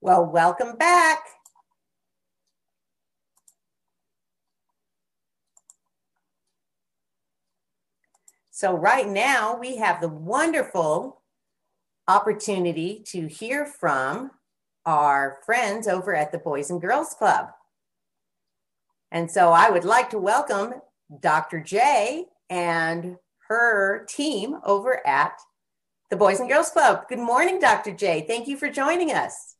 Well, welcome back. So right now we have the wonderful opportunity to hear from our friends over at the Boys and Girls Club. And so I would like to welcome Dr. J and her team over at the Boys and Girls Club. Good morning, Dr. J. Thank you for joining us.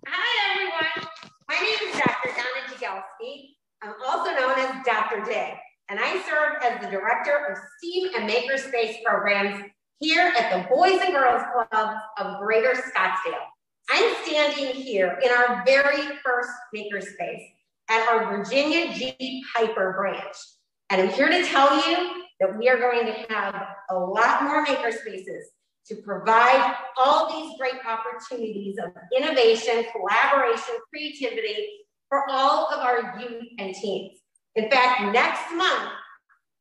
Hi, everyone. My name is Dr. Donna Jagelski. I'm also known as Dr. J, and I serve as the Director of STEAM and Makerspace programs here at the Boys and Girls Club of Greater Scottsdale. I'm standing here in our very first Makerspace at our Virginia G. Piper branch. And I'm here to tell you that we are going to have a lot more Makerspaces to provide all these great opportunities of innovation, collaboration, creativity for all of our youth and teens. In fact, next month,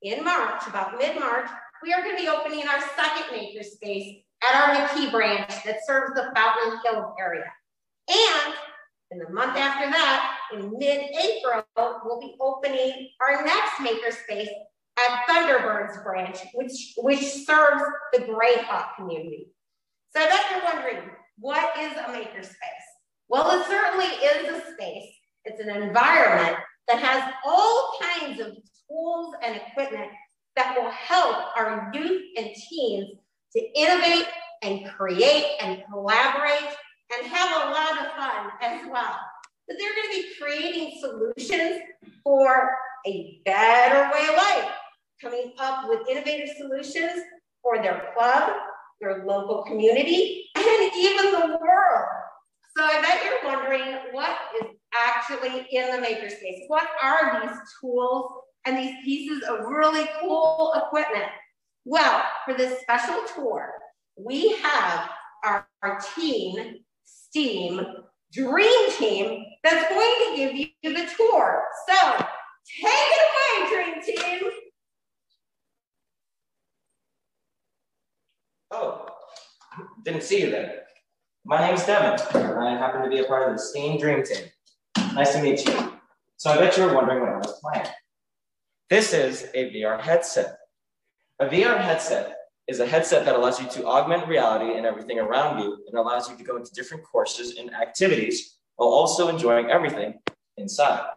in March, about mid-March, we are going to be opening our second Makerspace at our McKee branch that serves the Fountain Hills area. And in the month after that, in mid-April, we'll be opening our next Makerspace at Thunderbirds branch, which serves the Greyhawk community. So I bet you're wondering, what is a Makerspace? Well, it certainly is a space. It's an environment that has all kinds of tools and equipment that will help our youth and teens to innovate and create and collaborate and have a lot of fun as well. But they're going to be creating solutions for a better way of life, coming up with innovative solutions for their club, their local community, and even the world. So I bet you're wondering, what is actually in the Makerspace? What are these tools and these pieces of really cool equipment? Well, for this special tour, we have our teen STEAM Dream Team that's going to give you the tour. So take it away, Dream Team. Oh, didn't see you there. My name's Devin, and I happen to be a part of the STEAM Dream Team. Nice to meet you. So I bet you were wondering what I was playing. This is a VR headset. A VR headset is a headset that allows you to augment reality and everything around you and allows you to go into different courses and activities while also enjoying everything inside.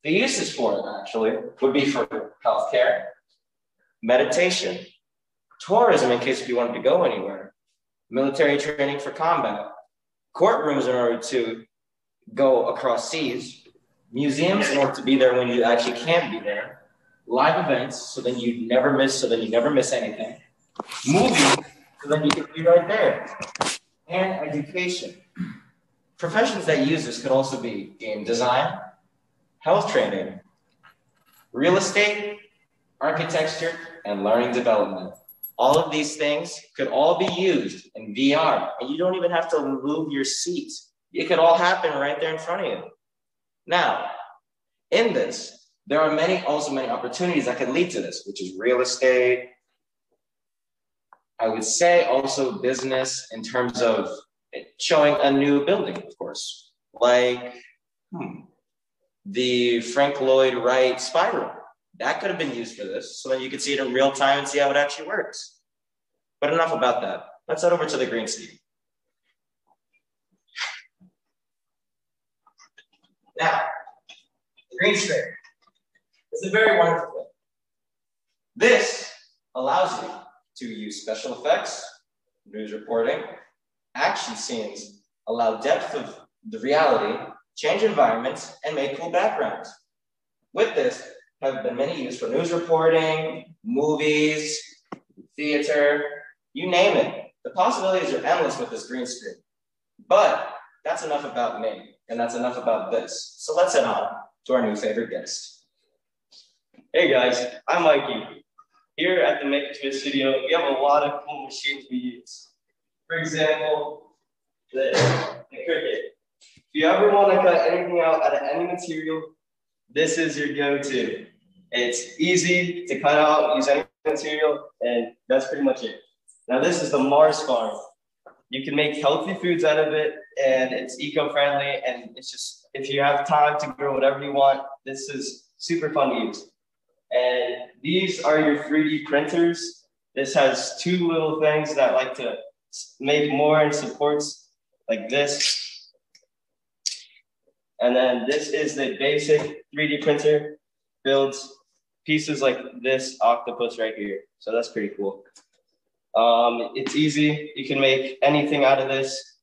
The uses for it, actually, would be for healthcare, meditation, tourism in case if you wanted to go anywhere, military training for combat, courtrooms in order to go across seas, museums in order to be there when you actually can't be there, live events so then you never miss anything, movies so then you can be right there, and education. Professions that use this could also be game design, health training, real estate, architecture, and learning development. All of these things could all be used in VR, and you don't even have to move your seat. It could all happen right there in front of you. Now, in this, there are many opportunities that could lead to this, which is real estate. I would say also business in terms of showing a new building, of course, like the Frank Lloyd Wright spy room. That could have been used for this, so that you could see it in real time and see how it actually works. But enough about that. Let's head over to the green screen. Now, the green screen is a very wonderful thing. This allows you to use special effects, news reporting, action scenes, allow depth of the reality, change environments, and make cool backgrounds. With this, have been many used for news reporting, movies, theater, you name it. The possibilities are endless with this green screen. But that's enough about me, and that's enough about this. So let's head on to our new favorite guest. Hey guys, I'm Mikey. Here at the Makerspace studio, we have a lot of cool machines we use. For example, the Cricut. If you ever want to cut anything out of any material, this is your go-to. It's easy to cut out, use any material, and that's pretty much it. Now this is the Mars farm. You can make healthy foods out of it, and it's eco-friendly, and it's just, if you have time to grow whatever you want, this is super fun to use. And these are your 3D printers. This has two little things that like to make more and supports like this. And then this is the basic 3D printer, builds pieces like this octopus right here. So that's pretty cool. It's easy. You can make anything out of this.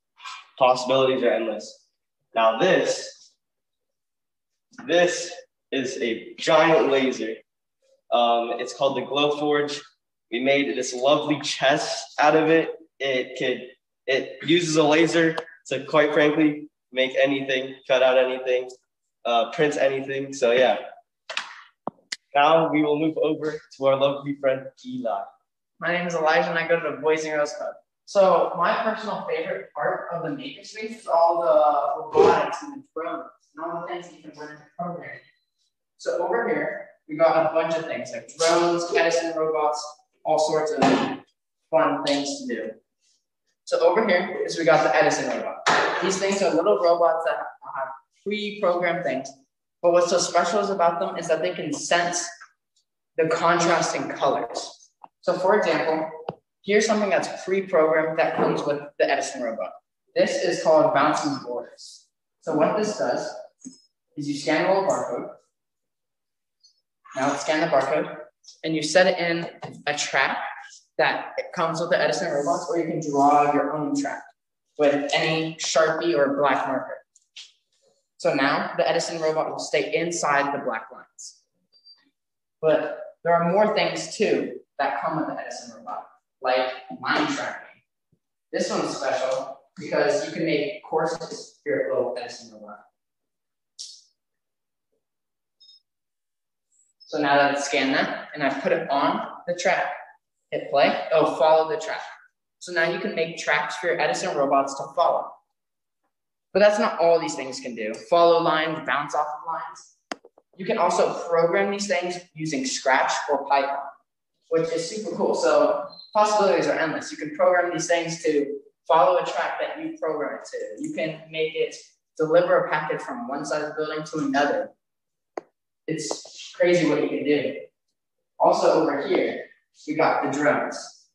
Possibilities are endless. Now this is a giant laser. It's called the Glowforge. We made this lovely chest out of it. It uses a laser to, quite frankly, make anything, cut out anything, print anything. So yeah. Now we will move over to our lovely friend Eli. My name is Elijah and I go to the Boys and Girls Club. So my personal favorite part of the Makerspace is all the robotics and the drones and all the things you can learn to program. So over here, we got a bunch of things like drones, Edison robots, all sorts of fun things to do. So over here is we got the Edison robot. These things are little robots that have pre-programmed things. But what's so special about them is that they can sense the contrasting colors. So for example, here's something that's pre-programmed that comes with the Edison robot. This is called bouncing borders. So what this does is you scan a little barcode. Now let's scan the barcode and you set it in a track that comes with the Edison robots, or you can draw your own track with any Sharpie or black marker. So now the Edison robot will stay inside the black lines. But there are more things too that come with the Edison robot, like line tracking. This one's special because you can make courses for your little Edison robot. So now that it's scanned that, and I've put it on the track, hit play, it'll follow the track. So now you can make tracks for your Edison robots to follow. But that's not all these things can do. Follow lines, bounce off of lines. You can also program these things using Scratch or Python, which is super cool. So possibilities are endless. You can program these things to follow a track that you program it to. You can make it deliver a package from one side of the building to another. It's crazy what you can do. Also over here, we got the drones.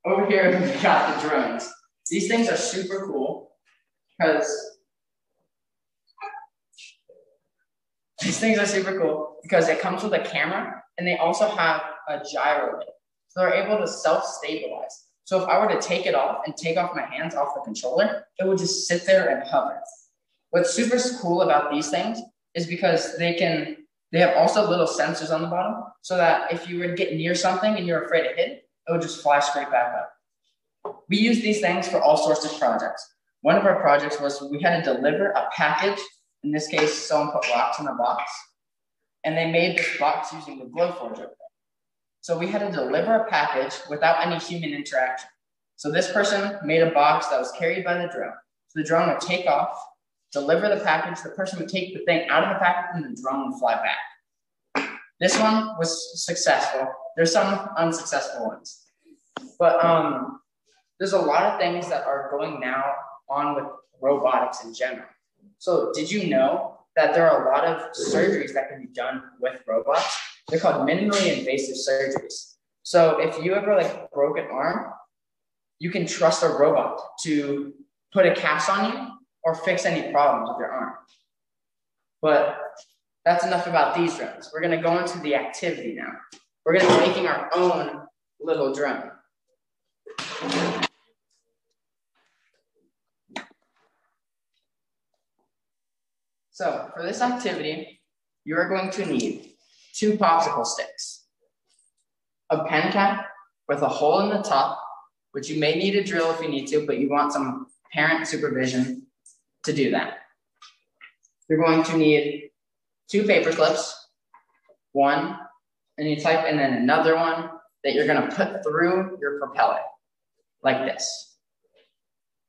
Over here, we got the drones. These things are super cool because it comes with a camera and they also have a gyro link. So they're able to self-stabilize. So if I were to take it off and take off my hands off the controller, it would just sit there and hover. What's super cool about these things is because they have also little sensors on the bottom so that if you were to get near something and you're afraid to hit it, it would just fly straight back up. We use these things for all sorts of projects. One of our projects was we had to deliver a package. In this case, someone put rocks in a box, and they made this box using the Glowforge over there. So we had to deliver a package without any human interaction. So this person made a box that was carried by the drone. So the drone would take off, deliver the package, the person would take the thing out of the package, and the drone would fly back. This one was successful. There's some unsuccessful ones. But there's a lot of things that are going now on with robotics in general. So did you know that there are a lot of surgeries that can be done with robots? They're called minimally invasive surgeries. So if you ever broke an arm, you can trust a robot to put a cast on you or fix any problems with your arm. But that's enough about these drones. We're gonna go into the activity now. We're gonna be making our own little drone. So for this activity, you are going to need 2 popsicle sticks, a pen cap with a hole in the top, which you may need a drill if you need to, but you want some parent supervision to do that. You're going to need 2 paper clips, one, and you type, and then another one that you're gonna put through your propeller, like this.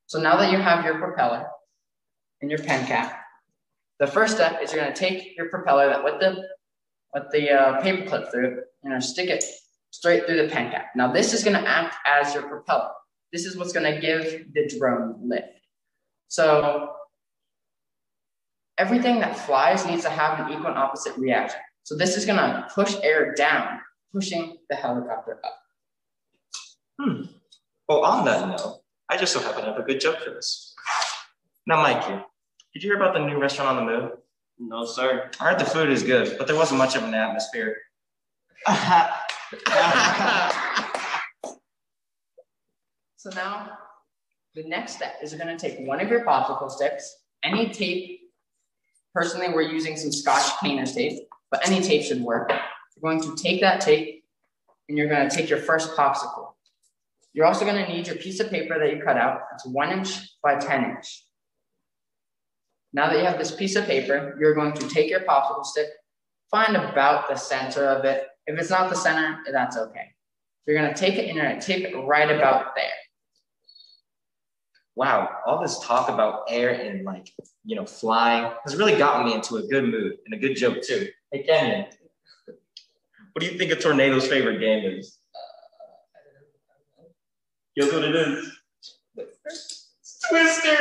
So now that you have your propeller and your pen cap, the first step is you're gonna take your propeller with the with the paper clip through it, and stick it straight through the pen cap. Now this is going to act as your propeller. This is what's going to give the drone lift. So everything that flies needs to have an equal and opposite reaction. So this is going to push air down, pushing the helicopter up. Well, on that note, I just so happen to have a good joke for this. Now, Mikey, did you hear about the new restaurant on the moon? No, sir. I heard the food is good, but there wasn't much of an atmosphere. So now, the next step is you're going to take one of your popsicle sticks, any tape. Personally, we're using some Scotch painter's tape, but any tape should work. You're going to take that tape, and you're going to take your first popsicle. You're also going to need your piece of paper that you cut out. It's 1 inch by 10 inch. Now that you have this piece of paper, you're going to take your popsicle stick, find about the center of it. If it's not the center, that's okay. You're going to take it and you're going to tape it right about there. Wow, all this talk about air and flying has really gotten me into a good mood and a good joke too. Hey, Kenyon, what do you think a tornado's favorite game is? Guess what it is? Twister.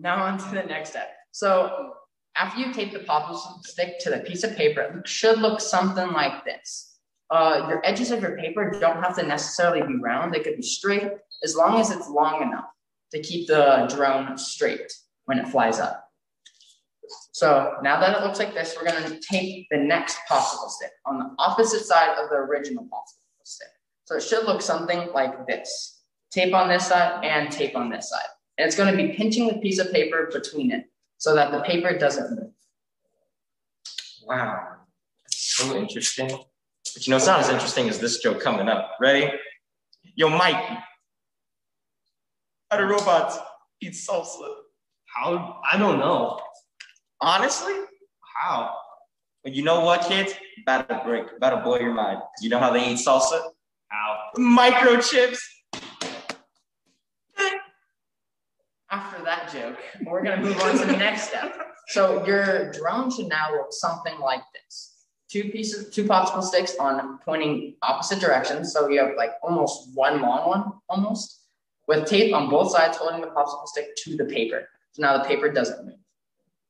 Now on to the next step. So after you tape the popsicle stick to the piece of paper, it should look something like this. Your edges of your paper don't have to necessarily be round. They could be straight as long as it's long enough to keep the drone straight when it flies up. So now that it looks like this, we're going to tape the next popsicle stick on the opposite side of the original popsicle stick. So it should look something like this. Tape on this side and tape on this side. And it's going to be pinching the piece of paper between it so that the paper doesn't move. Wow, that's so interesting. But it's not as interesting as this joke coming up. Ready? Yo, Mike, how do robots eat salsa? How? I don't know. Honestly? How? Well, you know what, kids? About to blow your mind. You know how they eat salsa? How? Microchips. After that joke, we're going to move on to the next step. So your drone should now look something like this. Two popsicle sticks on pointing opposite directions. So you have almost one long one, almost, with tape on both sides holding the popsicle stick to the paper. So now the paper doesn't move.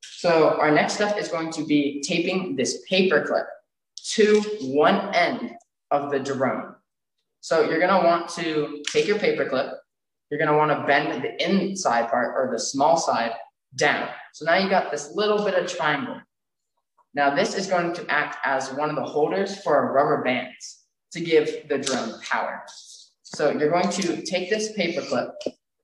So our next step is going to be taping this paper clip to one end of the drone. So you're going to want to take your paper clip. You're going to want to bend the inside part or the small side down. So now you got this little bit of triangle. Now this is going to act as one of the holders for our rubber bands to give the drone power. So you're going to take this paper clip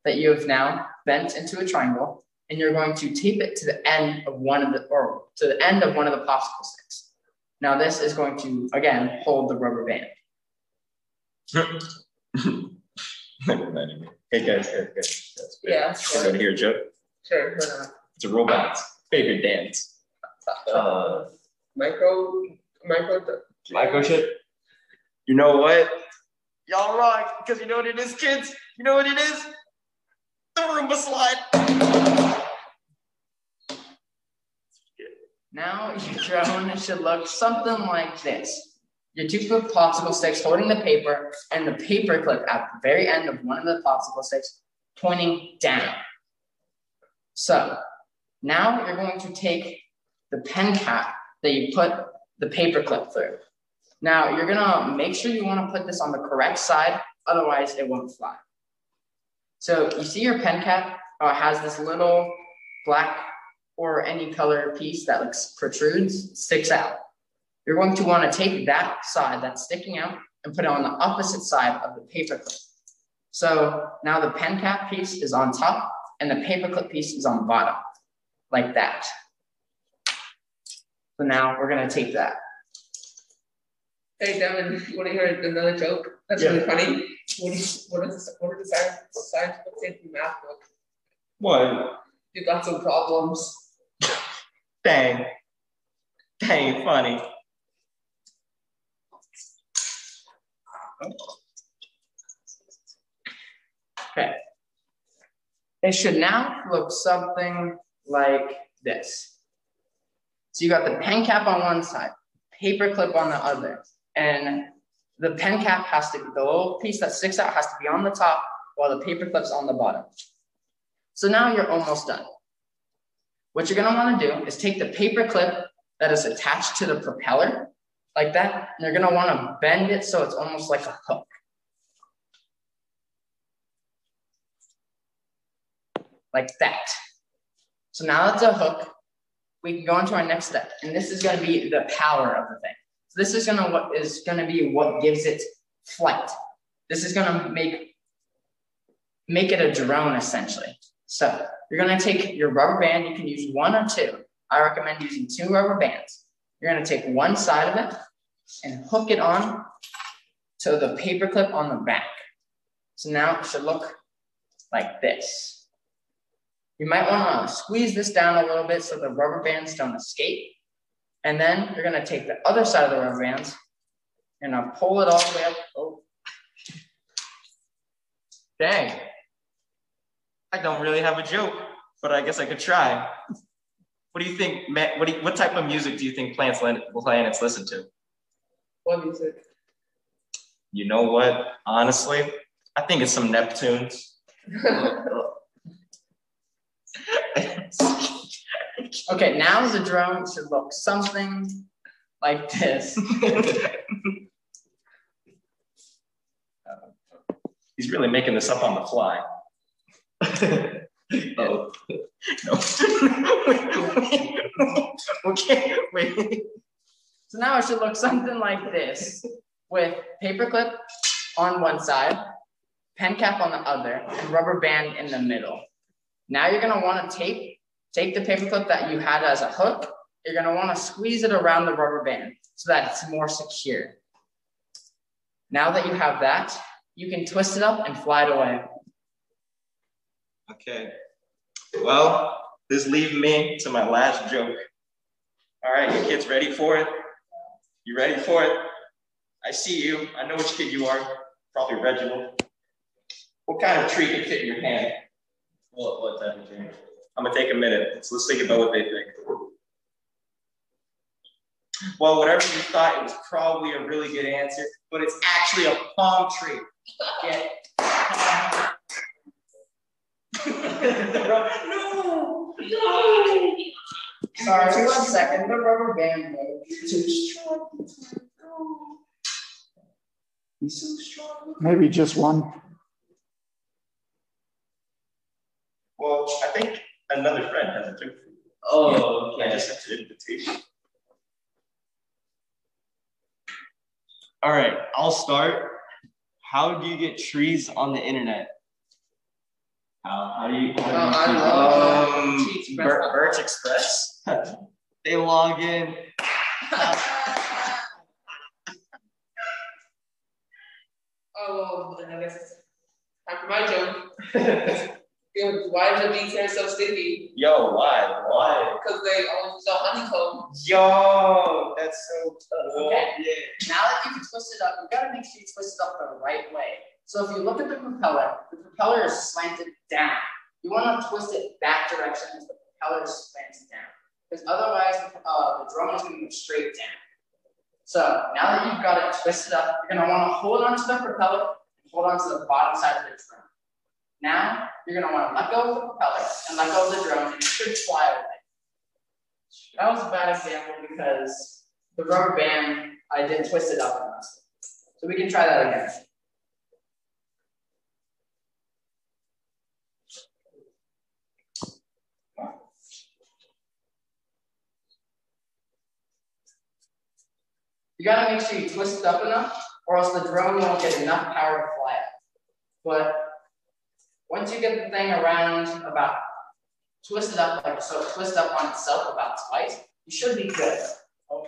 that you have now bent into a triangle, and you're going to tape it to the end of one of the popsicle sticks. Now this is going to again hold the rubber band. Hey guys, Yeah. We're going to hear a joke. Sure. It's a robot's favorite dance. Microchip? You know what? Y'all rock, because you know what it is, kids? You know what it is? The Roomba slide. Now your drone should look something like this. Your two popsicle sticks holding the paper and the paper clip at the very end of one of the popsicle sticks pointing down. So now you're going to take the pen cap that you put the paper clip through. Now you're gonna make sure you wanna put this on the correct side, otherwise it won't fly. So you see your pen cap has this little black or any color piece that protrudes, sticks out. You're going to wanna take that side that's sticking out and put it on the opposite side of the paper clip. So now the pen cap piece is on top and the paper clip piece is on the bottom, like that. So now we're gonna tape that. Hey Devin, you want to hear another joke? That's really funny. What are the science books say in math book? What? You got some problems. Dang, funny. Okay. It should now look something like this. So you got the pen cap on one side, paper clip on the other, and the pen cap has to be, the little piece that sticks out has to be on the top while the paper clip's on the bottom. So now you're almost done. What you're gonna wanna do is take the paper clip that is attached to the propeller, like that, and you're gonna wanna bend it so it's almost like a hook. Like that. So now that's a hook. We can go into our next step, and this is gonna be the power of the thing. So this is gonna be what gives it flight. This is gonna make it a drone essentially. So you're gonna take your rubber band, you can use one or two. I recommend using 2 rubber bands. You're gonna take one side of it and hook it on to the paper clip on the back. So now it should look like this. You might wanna squeeze this down a little bit so the rubber bands don't escape. And then you're gonna take the other side of the rubber bands and I'll pull it all the way up. Oh. Dang. I don't really have a joke, but I guess I could try. What do you think, Matt? What type of music do you think planets listen to? What music? You know what? Honestly, I think it's some Neptunes. Okay, now the drone should look something like this. He's really making this up on the fly. Oh, no. Okay, wait. So now it should look something like this, with paperclip on one side, pen cap on the other, and rubber band in the middle. Now you're gonna wanna take the paperclip that you had as a hook, you're gonna wanna squeeze it around the rubber band so that it's more secure. Now that you have that, you can twist it up and fly it away. Okay, well, this leaves me to my last joke. All right, you kids ready for it? You ready for it? I see you, I know which kid you are, probably Reginald. What kind of tree can fit in your hand? What type of tree? I'm gonna take a minute, let's think about what they think. Well, whatever you thought, it was probably a really good answer, but it's actually a palm tree. Yeah. No! Sorry, 1 second. The rubber band is too strong. He's so strong. Maybe just one. Well, I think another friend has a joke for you. Oh, okay. I just sent an invitation. All right, I'll start. How do you get trees on the internet? How do you Birch Express. They log in. Oh, well, I guess it's time for my joke. Why is the bees hair so sticky? Yo, why? Because they only sell honeycomb. Yo, that's so cool. Okay. Yeah. Now that you can twist it up, you gotta make sure you twist it up the right way. So if you look at the propeller is slanted down. You want to twist it that direction as the propeller is slanted down. Because otherwise, the drone is going to go straight down. So now that you've got it twisted up, you're going to want to hold onto the propeller and hold onto the bottom side of the drone. Now, you're going to want to let go of the propeller and let go of the drone, and it should fly away. That was a bad example because the rubber band, I didn't twist it up enough. So we can try that again. You gotta make sure you twist it up enough, or else the drone won't get enough power to fly it. But once you get the thing around about, twist it up like so, twist up on itself about twice, you should be good. Oh,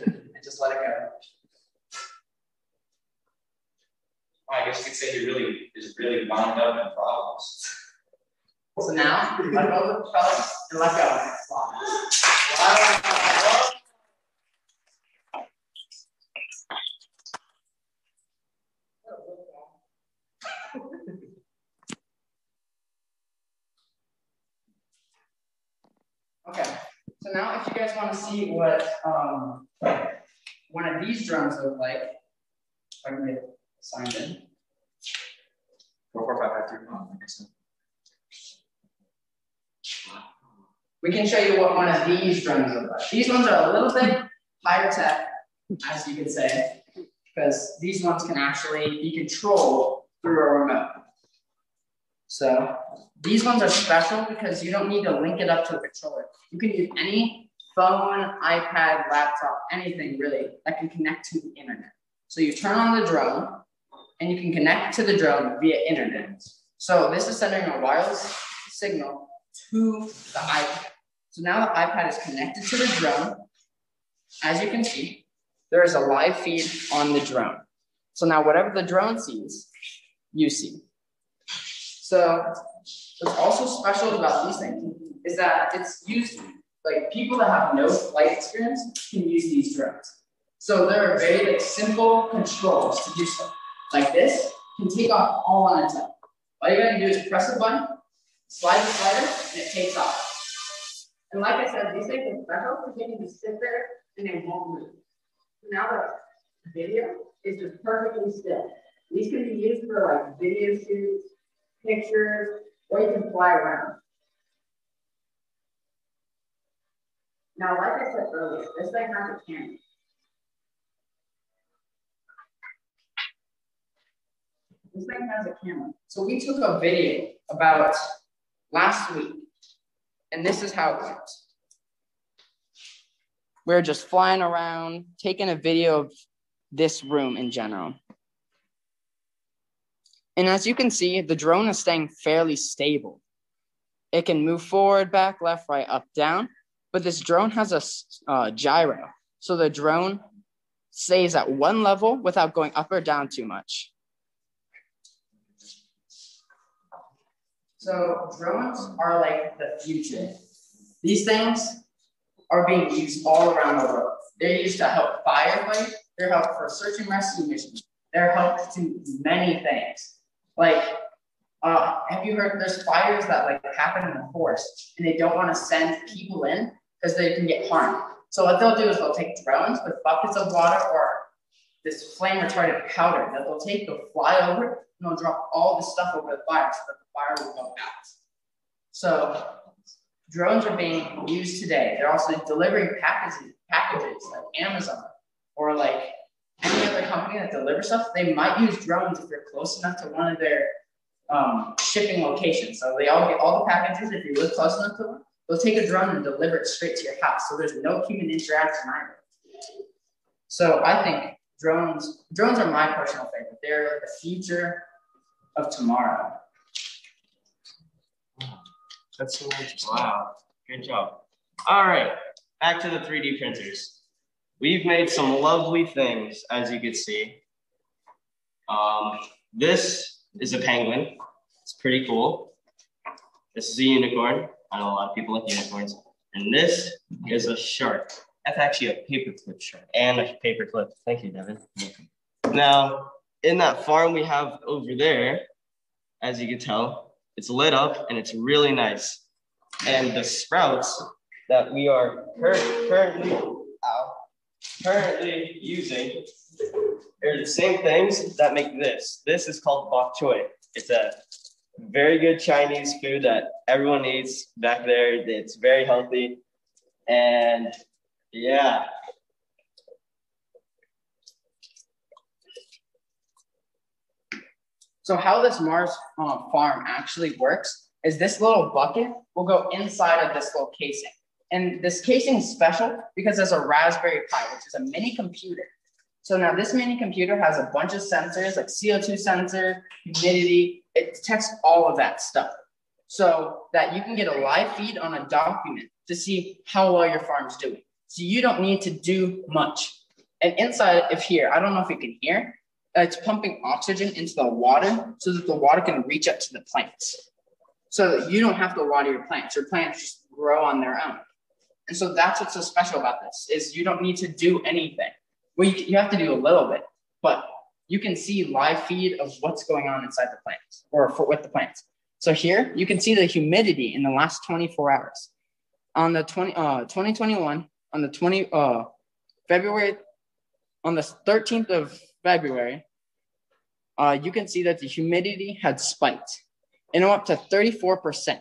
and just let it go. I guess you could say he really is really wound up in problems. So now, let go of the propeller and let go. Okay, so So now if you guys want to see what one of these drones look like, if I can get signed in. 44553. We can show you what one of these drones look like. These ones are a little bit higher tech, as you could say, because these ones can actually be controlled through a remote. So these ones are special because you don't need to link it up to a controller. You can use any phone, iPad, laptop, anything really that can connect to the internet. So you turn on the drone and you can connect to the drone via internet. So this is sending a wireless signal to the iPad. So now the iPad is connected to the drone. As you can see, there is a live feed on the drone. So now whatever the drone sees, you see. So what's also special about these things is that it's used, like people that have no flight experience can use these drones. So there are very simple controls to do stuff. Like this can take off all on its own. All you gotta do is press a button, slide the slider, and it takes off. And like I said, these things are special because they can just sit there and they won't move. Now the video is just perfectly still. These can be used for like video shoots, pictures, or you can fly around. Now, like I said earlier, this thing has a camera. This thing has a camera. So we took a video about last week, and this is how it works. We're just flying around, taking a video of this room in general. And as you can see, the drone is staying fairly stable. It can move forward, back, left, right, up, down, but this drone has a gyro. So the drone stays at one level without going up or down too much. So drones are like the future. These things are being used all around the world. They're used to help firefight. They're helped for search and rescue missions. They're helped to many things. Like, have you heard there's fires that like happen in the forest and they don't want to send people in because they can get harmed. So what they'll do is they'll take drones with buckets of water or this flame retardant powder that they'll fly over and they'll drop all this stuff over the fire so that the fire will go out. So drones are being used today. They're also delivering packages like Amazon or like any other company that delivers stuff. They might use drones if you're close enough to one of their shipping locations. So they all get all the packages. If you live close enough to them, they'll take a drone and deliver it straight to your house. So there's no human interaction either. So I think drones are my personal favorite. They're the future of tomorrow. That's so interesting. Wow, good job. All right, back to the 3D printers. We've made some lovely things, as you can see. This is a penguin. It's pretty cool. This is a unicorn. I know a lot of people like unicorns. And this is a shark. That's actually a paperclip shark and a paperclip. Thank you, Devin. Now, in that farm we have over there, as you can tell, it's lit up and it's really nice. And the sprouts that we are currently using are the same things that make this. This is called bok choy. It's a very good Chinese food that everyone eats back there. It's very healthy. And yeah. So how this Mars farm actually works is this little bucket will go inside of this little casing. And this casing is special because there's a Raspberry Pi, which is a mini computer. So now this mini computer has a bunch of sensors like CO2 sensor, humidity. It detects all of that stuff so that you can get a live feed on a document to see how well your farm's doing. So you don't need to do much. And inside of here, I don't know if you can hear, it's pumping oxygen into the water so that the water can reach up to the plants. So that you don't have to water your plants. Your plants just grow on their own. And so that's what's so special about this is you don't need to do anything. Well, you have to do a little bit, but you can see live feed of what's going on inside the plants or with the plants. So here you can see the humidity in the last 24 hours. on the 2021, on the February, on the 13th of February, you can see that the humidity had spiked and went up to 34%.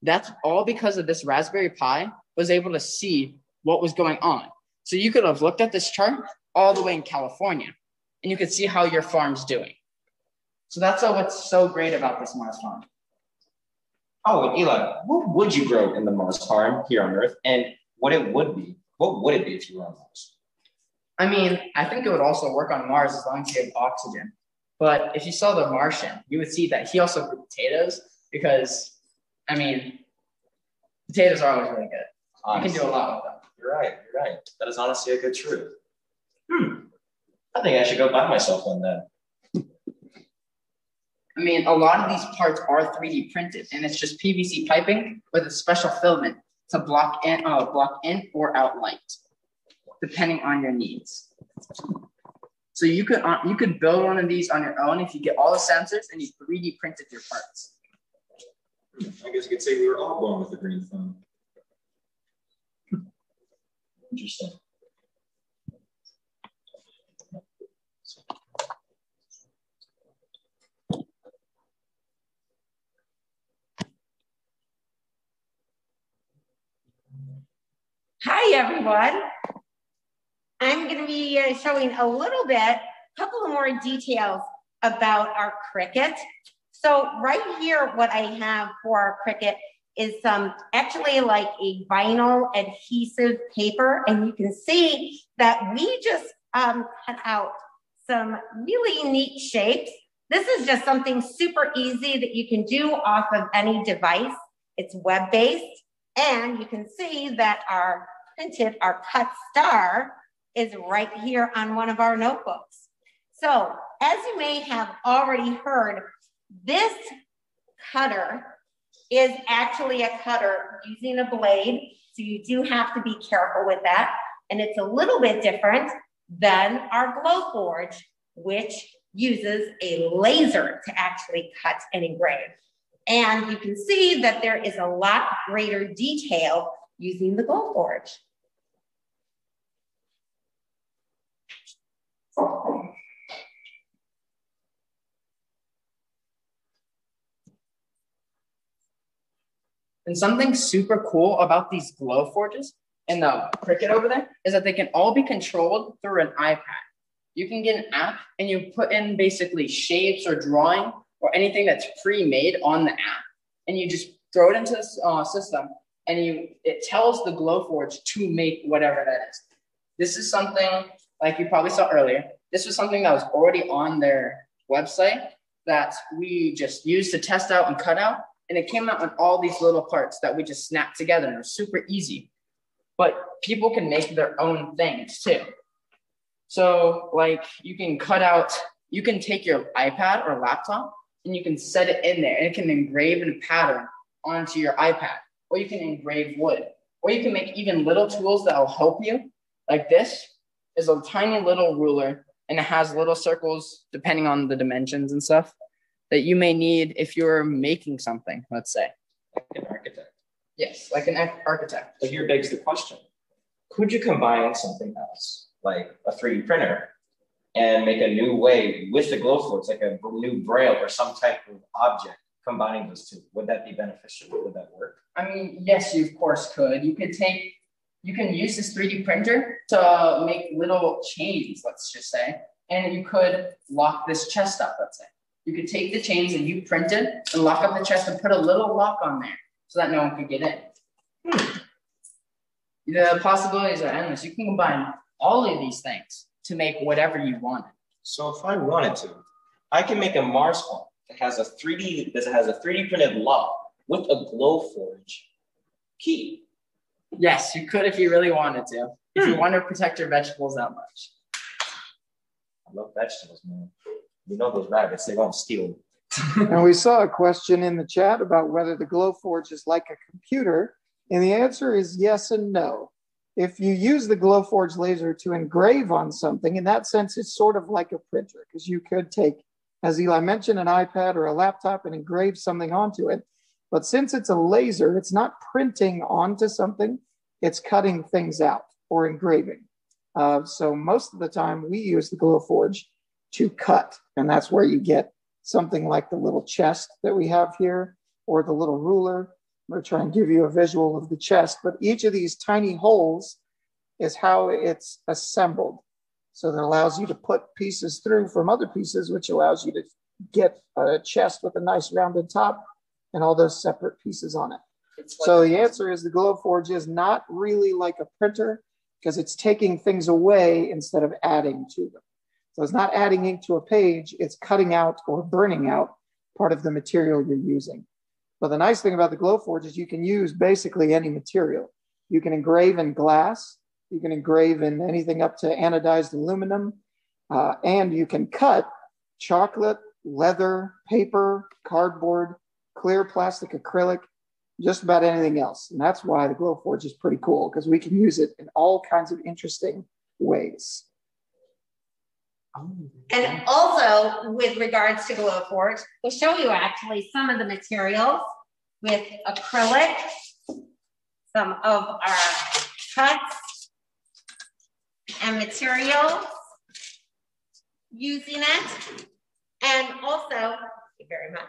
That's all because of this Raspberry Pi was able to see what was going on. So you could have looked at this chart all the way in California, and you could see how your farm's doing. So that's what's so great about this Mars farm. Oh, and Eli, what would you grow in the Mars farm here on Earth, and what would it be if you were on Mars? I mean, I think it would also work on Mars as long as you have oxygen. But if you saw the Martian, you would see that he also grew potatoes because, I mean, potatoes are always really good. Honestly, you can do a lot with them. You're right. That is honestly a good truth. I think I should go buy myself one then. I mean, a lot of these parts are 3D printed, and it's just PVC piping with a special filament to block in or out light, depending on your needs. So you could build one of these on your own if you get all the sensors and you 3D printed your parts. I guess you could say we were all born with a green thumb. Interesting. Hi, everyone. I'm going to be showing a little bit, a couple of more details about our Cricut. So right here, what I have for our Cricut is actually like a vinyl adhesive paper. And you can see that we just cut out some really neat shapes. This is just something super easy that you can do off of any device. It's web-based. And you can see that our cut star is right here on one of our notebooks. So as you may have already heard, this cutter is actually a cutter using a blade. So you do have to be careful with that. And it's a little bit different than our Glowforge, which uses a laser to actually cut and engrave. And you can see that there is a lot greater detail using the Glowforge. And something super cool about these Glowforges and the Cricut over there is that they can all be controlled through an iPad. You can get an app and you put in basically shapes or drawing or anything that's pre-made on the app, and you just throw it into the system, and it tells the Glowforge to make whatever that is. This is something, like you probably saw earlier, this was something that was already on their website that we just used to test out and cut out, and it came out with all these little parts that we just snapped together, and it was super easy. But people can make their own things too. So like you can take your iPad or laptop and you can set it in there and it can engrave a pattern onto your iPad, or you can engrave wood, or you can make even little tools that will help you. Like this is a tiny little ruler and it has little circles depending on the dimensions and stuff that you may need if you're making something, let's say. Like an architect. Yes, like an architect. So here begs the question, could you combine something else, like a 3D printer, and make a new way with the Glowforge, like a new braille or some type of object, combining those two? Would that be beneficial? Would that work? I mean, yes, you of course could. You can use this 3D printer to make little chains, let's just say, and you could lock this chest up, let's say. You could take the chains that you printed and lock up the chest and put a little lock on there so that no one could get in. The possibilities are endless. You can combine all of these things to make whatever you want. So if I wanted to, I can make a Mars farm that has a 3D printed lock with a Glowforge key. Yes, you could if you really wanted to. If you want to protect your vegetables that much. I love vegetables, man. You know those rabbits, they won't steal. And we saw a question in the chat about whether the Glowforge is like a computer, and the answer is yes and no. If you use the Glowforge laser to engrave on something, in that sense, it's sort of like a printer, because you could take, as Eli mentioned, an iPad or a laptop and engrave something onto it. But since it's a laser, it's not printing onto something, it's cutting things out or engraving. So most of the time we use the Glowforge to cut, and that's where you get something like the little chest that we have here, or the little ruler. I'm going to try and give you a visual of the chest, but each of these tiny holes is how it's assembled. So that allows you to put pieces through from other pieces, which allows you to get a chest with a nice rounded top and all those separate pieces on it. So the answer is the Glowforge is not really like a printer because it's taking things away instead of adding to them. So it's not adding ink to a page, it's cutting out or burning out part of the material you're using. But the nice thing about the Glowforge is you can use basically any material. You can engrave in glass, you can engrave in anything up to anodized aluminum, and you can cut chocolate, leather, paper, cardboard, clear plastic, acrylic, just about anything else. And that's why the Glowforge is pretty cool, because we can use it in all kinds of interesting ways. And also with regards to Glowforge, we'll show you actually some of the materials with acrylic, some of our cuts and materials using it. And also, thank you very much.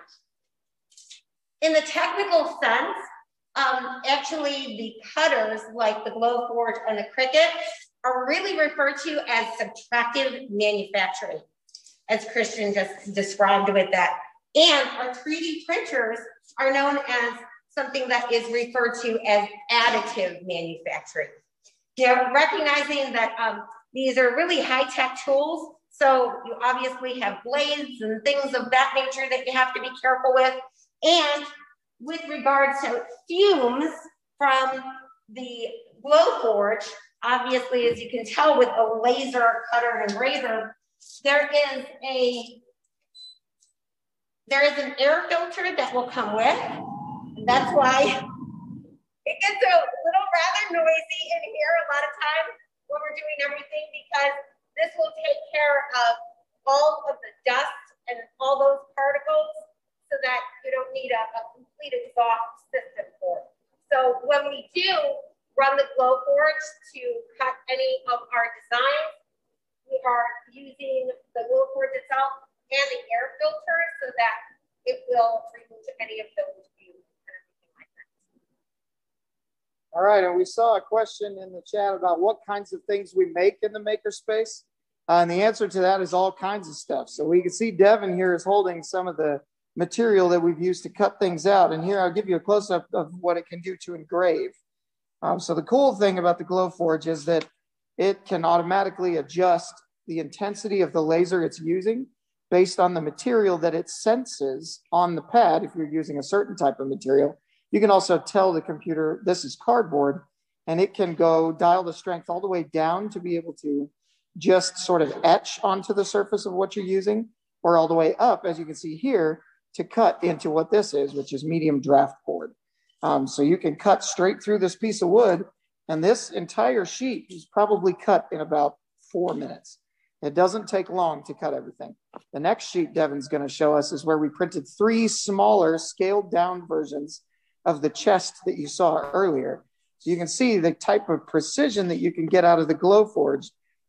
In the technical sense, actually the cutters like the Glowforge and the Cricut are really referred to as subtractive manufacturing, as Christian just described with that. And our 3D printers are known as something that is referred to as additive manufacturing. Now, recognizing that these are really high-tech tools, so you obviously have blades and things of that nature that you have to be careful with. And with regards to fumes from the Glowforge, obviously, as you can tell with a laser cutter and engraver, there is an air filter that will come with. And that's why it gets a little rather noisy in here a lot of times when we're doing everything, because this will take care of all of the dust and all those particles so that you don't need a complete exhaust system for it. So when we do run the Glowforge to cut any of our designs, we are using the Glowforge itself and the air filter so that it will remove any of those fumes and everything like that. All right, and we saw a question in the chat about what kinds of things we make in the Makerspace. And the answer to that is all kinds of stuff. So we can see Devin here is holding some of the material that we've used to cut things out. And here I'll give you a close-up of what it can do to engrave. So the cool thing about the Glowforge is that it can automatically adjust the intensity of the laser it's using based on the material that it senses on the pad. If you're using a certain type of material, you can also tell the computer this is cardboard, and it can go dial the strength all the way down to be able to just sort of etch onto the surface of what you're using, or all the way up, as you can see here, to cut into what this is, which is medium draft board. So you can cut straight through this piece of wood, and this entire sheet is probably cut in about 4 minutes. It doesn't take long to cut everything. The next sheet Devin's going to show us is where we printed 3 smaller scaled down versions of the chest that you saw earlier. So you can see the type of precision that you can get out of the Glowforge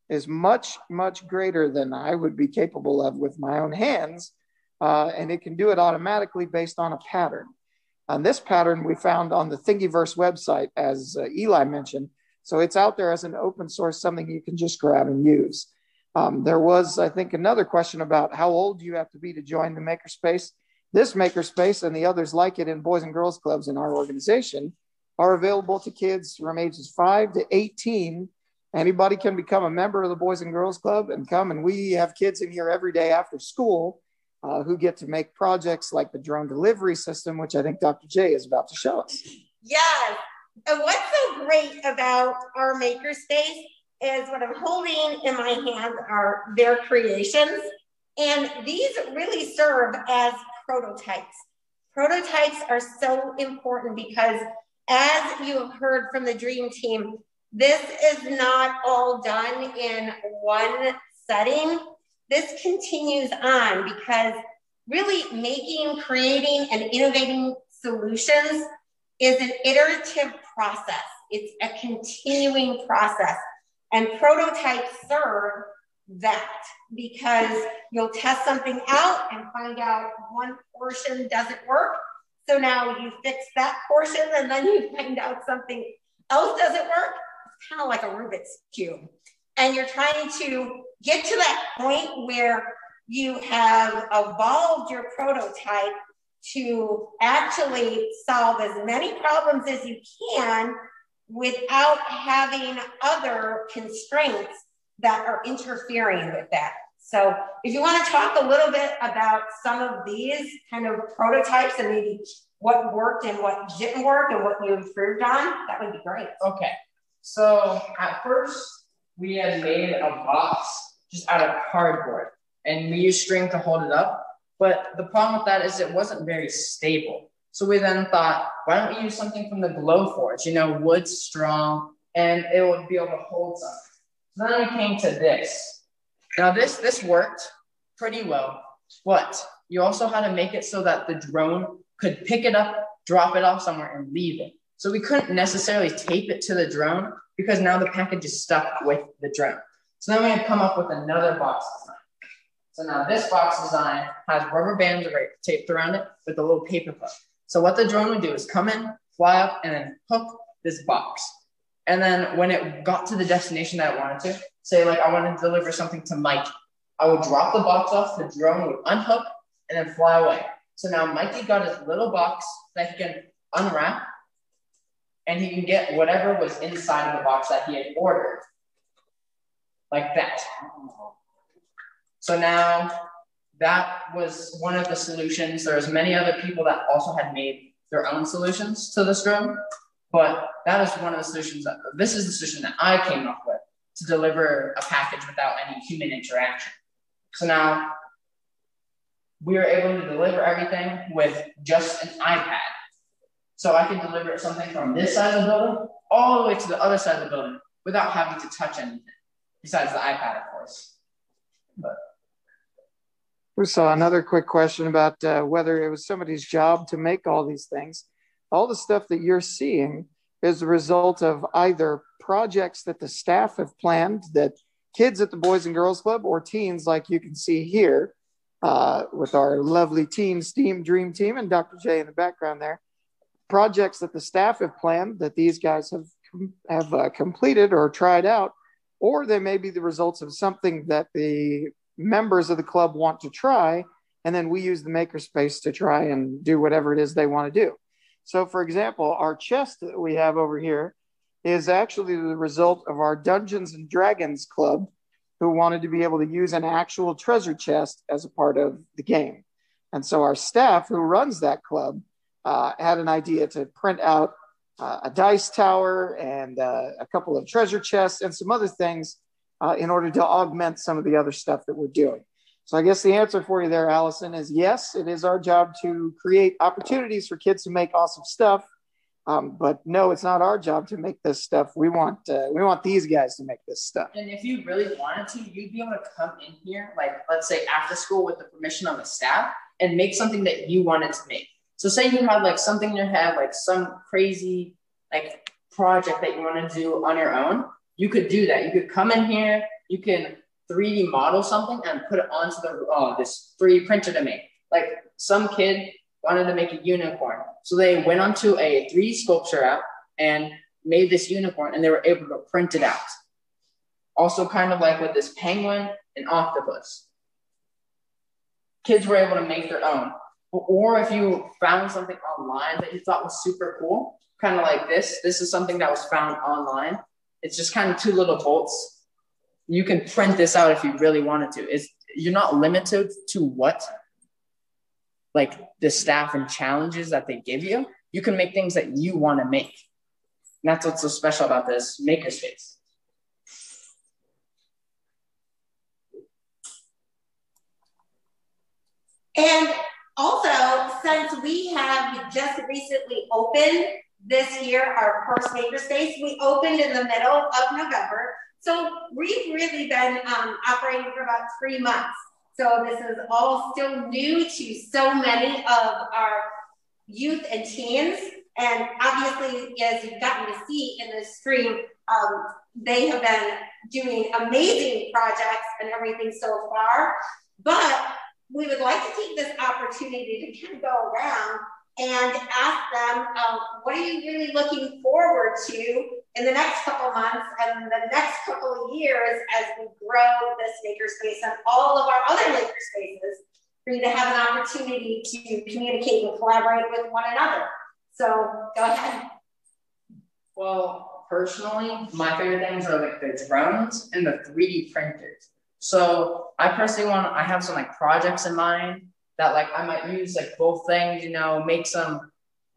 is much, much greater than I would be capable of with my own hands. And it can do it automatically based on a pattern. And this pattern we found on the Thingiverse website, as Eli mentioned. So it's out there as an open source, something you can just grab and use. There was, I think, another question about how old you have to be to join the Makerspace. This Makerspace and the others like it in Boys and Girls Clubs in our organization are available to kids from ages 5 to 18. Anybody can become a member of the Boys and Girls Club and come, and we have kids in here every day after school who get to make projects like the drone delivery system, which I think Dr. J is about to show us. Yes, and what's so great about our Makerspace is what I'm holding in my hand are their creations. And these really serve as prototypes. Prototypes are so important because, as you have heard from the Dream Team, this is not all done in one setting. This continues on because really making, creating, and innovating solutions is an iterative process. It's a continuing process. And prototypes serve that, because you'll test something out and find out one portion doesn't work. So now you fix that portion, and then you find out something else doesn't work. It's kind of like a Rubik's Cube. And you're trying to get to that point where you have evolved your prototype to actually solve as many problems as you can without having other constraints that are interfering with that. So if you want to talk a little bit about some of these kind of prototypes and maybe what worked and what didn't work and what you improved on, that would be great. Okay, so at first we had made a box just out of cardboard, and we used string to hold it up. But the problem with that is it wasn't very stable. So we then thought, why don't we use something from the Glowforge? You know, wood's strong and it would be able to hold something. So then we came to this. Now this worked pretty well, but you also had to make it so that the drone could pick it up, drop it off somewhere, and leave it. So we couldn't necessarily tape it to the drone because now the package is stuck with the drone. So then we had come up with another box design. So now this box design has rubber bands taped around it with a little paper clip. So what the drone would do is come in, fly up, and then hook this box. And then when it got to the destination that it wanted to, say like I wanted to deliver something to Mike, I would drop the box off, the drone would unhook, and then fly away. So now Mikey got his little box that he can unwrap, and he can get whatever was inside of the box that he had ordered. Like that. So now that was one of the solutions. There's many other people that also had made their own solutions to this drone, but that is one of the solutions this is the solution that I came up with to deliver a package without any human interaction. So now we were able to deliver everything with just an iPad. So I could deliver something from this side of the building all the way to the other side of the building without having to touch anything, besides the iPad, of course. But we saw another quick question about whether it was somebody's job to make all these things. All the stuff that you're seeing is the result of either projects that the staff have planned, that kids at the Boys and Girls Club, or teens like you can see here with our lovely teen STEAM Dream Team and Dr. J in the background there. Projects that the staff have planned that these guys have completed or tried out, or they may be the results of something that the members of the club want to try, and then we use the Makerspace to try and do whatever it is they want to do. So for example, our chest that we have over here is actually the result of our Dungeons and Dragons club, who wanted to be able to use an actual treasure chest as a part of the game. And so our staff who runs that club had an idea to print out a dice tower and a couple of treasure chests and some other things in order to augment some of the other stuff that we're doing. So I guess the answer for you there, Allison, is yes, it is our job to create opportunities for kids to make awesome stuff. But no, it's not our job to make this stuff. We want these guys to make this stuff. And if you really wanted to, you'd be able to come in here, like let's say after school with the permission of the staff, and make something that you wanted to make. So say you had like something in your head, like some crazy like project that you want to do on your own, you could do that. You could come in here, you can 3D model something and put it onto this 3D printer to make. Like some kid wanted to make a unicorn. So they went onto a 3D sculpture app and made this unicorn, and they were able to print it out. Also kind of like with this penguin and octopus. Kids were able to make their own. Or if you found something online that you thought was super cool, kind of like this. This is something that was found online. It's just kind of 2 little bolts. You can print this out if you really wanted to. You're not limited to what, like the staff and challenges that they give you. You can make things that you want to make. And that's what's so special about this Makerspace. And also, since we have just recently opened this year, our first Makerspace, we opened in the middle of November. So we've really been operating for about 3 months. So this is all still new to so many of our youth and teens. And obviously, as you've gotten to see in this stream, they have been doing amazing projects and everything so far. But we would like to take this opportunity to kind of go around and ask them, what are you really looking forward to in the next couple months and the next couple of years as we grow this makerspace and all of our other makerspaces for you to have an opportunity to communicate and collaborate with one another. So go ahead. Well, personally, my favorite things are like the drones and the 3D printers. So I personally I have some like projects in mind that like I might use like both things, you know, make some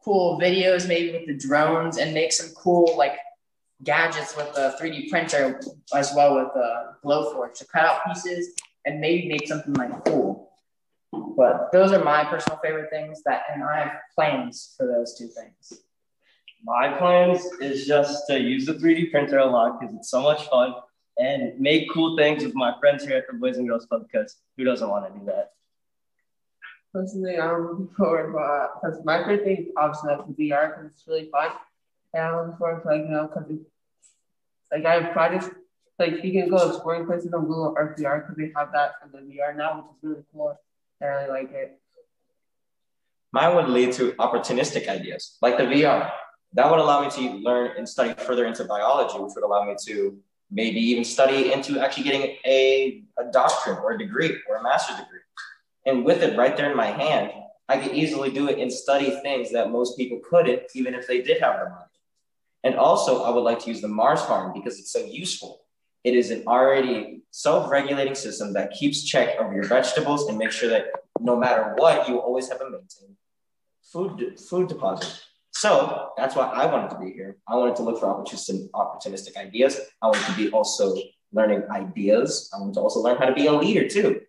cool videos maybe with the drones and make some cool like gadgets with the 3D printer as well with the Glowforge to cut out pieces and maybe make something like cool. But those are my personal favorite things and I have plans for those two things. My plans is just to use the 3D printer a lot because it's so much fun and make cool things with my friends here at the Boys and Girls Club because who doesn't want to do that? Personally, I'm looking forward because my favorite thing is obviously like the VR because it's really fun. And I'm looking forward to because like I have projects like you can go exploring places on Google Earth VR because they have that for the VR now, which is really cool. I really like it. Mine would lead to opportunistic ideas, like the VR. That would allow me to learn and study further into biology, which would allow me to maybe even study into actually getting a doctorate or a degree or a master's degree. And with it right there in my hand, I could easily do it and study things that most people couldn't, even if they did have the money. And also, I would like to use the Mars farm because it's so useful. It is an already self-regulating system that keeps check of your vegetables and makes sure that no matter what, you always have a maintained food deposit. So that's why I wanted to be here. I wanted to look for opportunistic ideas. I wanted to be also learning ideas. I wanted to also learn how to be a leader too.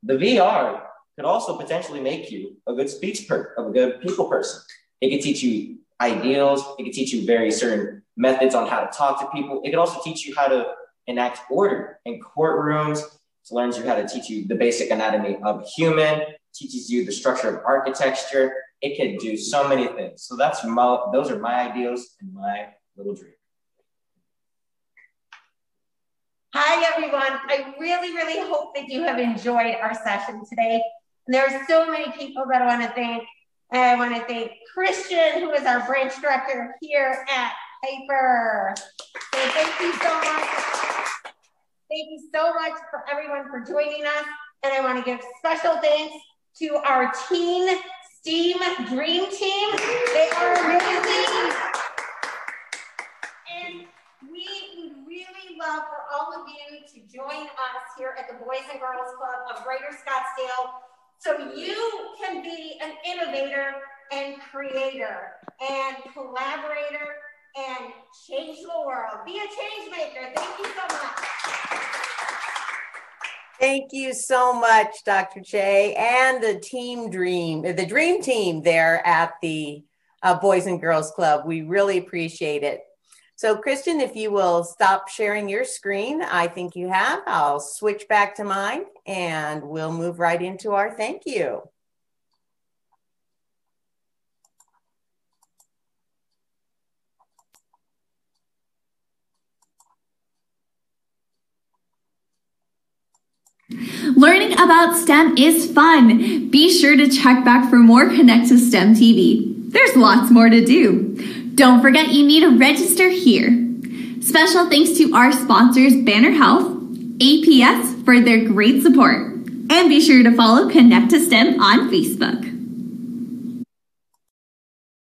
The VR could also potentially make you a good a good people person. It could teach you ideals. It could teach you very certain methods on how to talk to people. It could also teach you how to enact order in courtrooms. It learns you how to teach you the basic anatomy of a human, teaches you the structure of architecture. It could do so many things. So those are my ideals and my little dream. Hi, everyone. I really, really hope that you have enjoyed our session today. And there are so many people that I want to thank. And I want to thank Christian, who is our branch director here at Piper. So thank you so much. Thank you so much for everyone for joining us. And I want to give special thanks to our Teen STEAM Dream Team. They are amazing. And we would really love for all of you to join us here at the Boys and Girls Club of Greater Scottsdale so you can be an innovator and creator and collaborator and change the world. Be a change maker. Thank you so much. Thank you so much, Dr. Che, and the Dream Team there at the Boys and Girls Club. We really appreciate it. So, Christian, if you will stop sharing your screen, I think you have. I'll switch back to mine, and we'll move right into our thank you. Learning about STEM is fun. Be sure to check back for more Connect2STEM TV. There's lots more to do. Don't forget you need to register here. Special thanks to our sponsors Banner Health, APS for their great support. And be sure to follow Connect2STEM on Facebook.